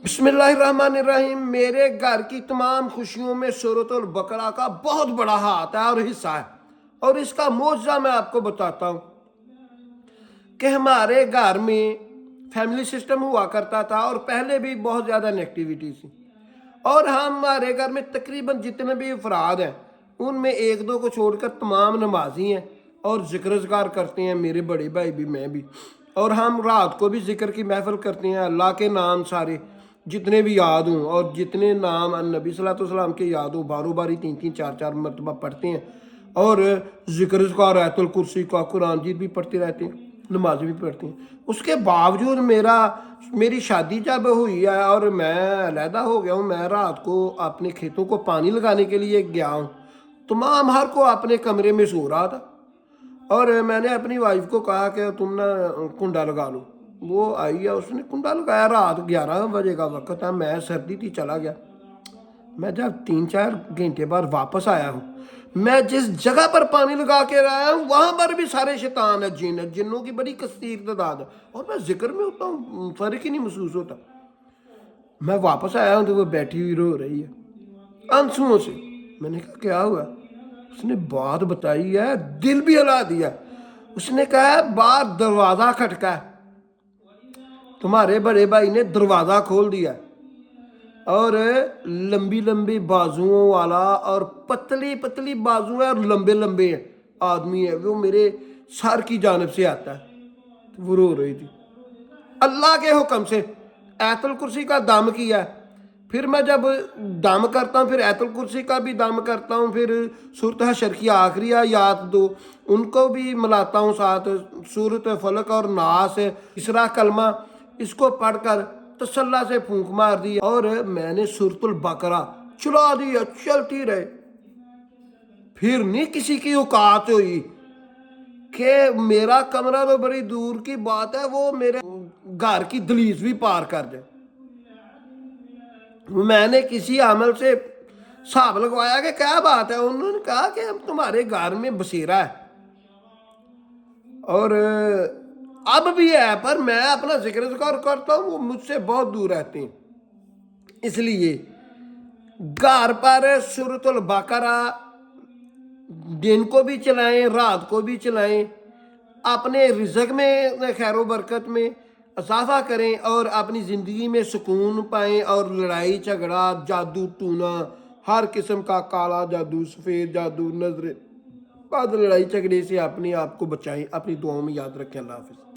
बिस्मिल्लाहिर्रहमानिर्रहीम। मेरे घर की तमाम खुशियों में सूरतुल बकरा का बहुत बड़ा हाथ है और हिस्सा है। और इसका मौजज़ा मैं आपको बताता हूँ कि हमारे घर में फैमिली सिस्टम हुआ करता था और पहले भी बहुत ज़्यादा नेगेटिविटी थी। और हमारे घर में तकरीबन जितने भी अफराद हैं उनमें एक दो को छोड़कर तमाम नमाजी हैं और ज़िक्र ज़कार करते हैं, मेरे बड़े भाई भी, मैं भी। और हम रात को भी ज़िक्र की महफ़िल करते हैं, अल्लाह के नाम सारे जितने भी याद हों और जितने नाम नबी सल्लल्लाहु अलैहि वसल्लम के याद हो बारो बारी 3 3 4 4 मरतबा पढ़ते हैं। और ज़िक्र ज़कार आयतुल कुर्सी का कुरान जीत भी पढ़ते रहते हैं, नमाज भी पढ़ते हैं। उसके बावजूद मेरी शादी जब हुई है और मैं अलहदा हो गया हूँ, मैं रात को अपने खेतों को पानी लगाने के लिए गया हूँ। तमाम हर को अपने कमरे में सो रहा था और मैंने अपनी वाइफ को कहा कि तुम ना कुंडा लगा लो। वो आई है, उसने कुंडा लगाया। रात 11 बजे का वक्त था, मैं सर्दी थी चला गया। मैं जब 3 4 घंटे बाद वापस आया हूँ, मैं जिस जगह पर पानी लगा के आया हूँ वहां पर भी सारे शैतान है, जिन है, जिन्नों की बड़ी कसीर तादाद है और मैं जिक्र में होता हूँ, फर्क ही नहीं महसूस होता। मैं वापस आया हूँ तो वो बैठी हुई रो रही है आंसुओं से। मैंने कहा क्या हुआ? उसने बात बताई है, दिल भी हिला दिया। उसने कहा बाहर दरवाजा खटका है, तुम्हारे बड़े भाई ने दरवाजा खोल दिया और लंबी लंबी बाजुओं वाला और पतली पतली बाजुएं और लंबे लंबे आदमी है, वो मेरे सर की जानब से आता है। तो वो रो रही थी। अल्लाह के हुक्म से आयतुल कुर्सी का दम किया। फिर मैं जब दम करता हूँ फिर आयतुल कुर्सी का भी दम करता हूँ, फिर सूरत हशर की आखिरी आयात दो उनको भी मिलाता हूँ साथ, सूरत फलक और नास तीसरा कलमा, इसको पढ़कर तसल्ला से फूंक मार दी और मैंने सूरतुल बकरा चला दिया, चलती रहे। फिर नहीं किसी की औकात हुई कि मेरा कमरा तो बड़ी दूर की बात है, वो मेरे घर की दलीज भी पार कर जाए। मैंने किसी अमल से हिसाब लगवाया कि क्या बात है। उन्होंने कहा कि अब तुम्हारे घर में बसेरा है और अब भी है, पर मैं अपना जिक्र करता हूँ, वो मुझसे बहुत दूर रहते हैं। इसलिए घर पर सूरतुल बकरा दिन को भी चलाएं, रात को भी चलाएं, अपने रिज़्क में खैर बरकत में इजाफा करें और अपनी ज़िंदगी में सुकून पाएं। और लड़ाई झगड़ा, जादू टूना, हर किस्म का काला जादू, सफ़ेद जादू, नजर बाद लड़ाई झगड़े से अपने आप को बचाएं। अपनी दुआओं में याद रखें। अल्लाह हाफ़िज़।